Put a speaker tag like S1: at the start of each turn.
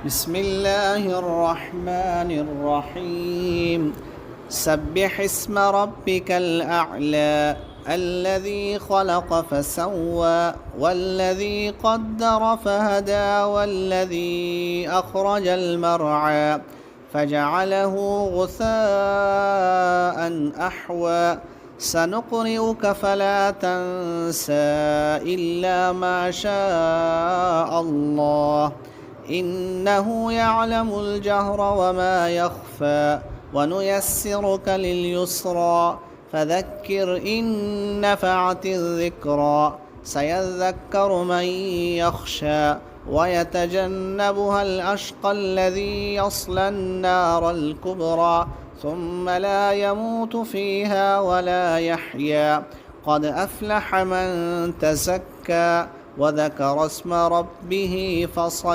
S1: بسم الله الرحمن الرحيم. سبح اسم ربك الأعلى الذي خلق فسوى والذي قدر فهدى والذي أخرج المرعى فجعله غثاء أحوى سنقرئك فلا تنسى إلا ما شاء الله إنه يعلم الجهر وما يخفى ونيسرك لليسرى فذكر إن نفعت الذكرى سيذكر من يخشى ويتجنبها الأشقى الذي يصلى النار الكبرى ثم لا يموت فيها ولا يحيا قد أفلح من تزكى وذكر اسم ربه فصلى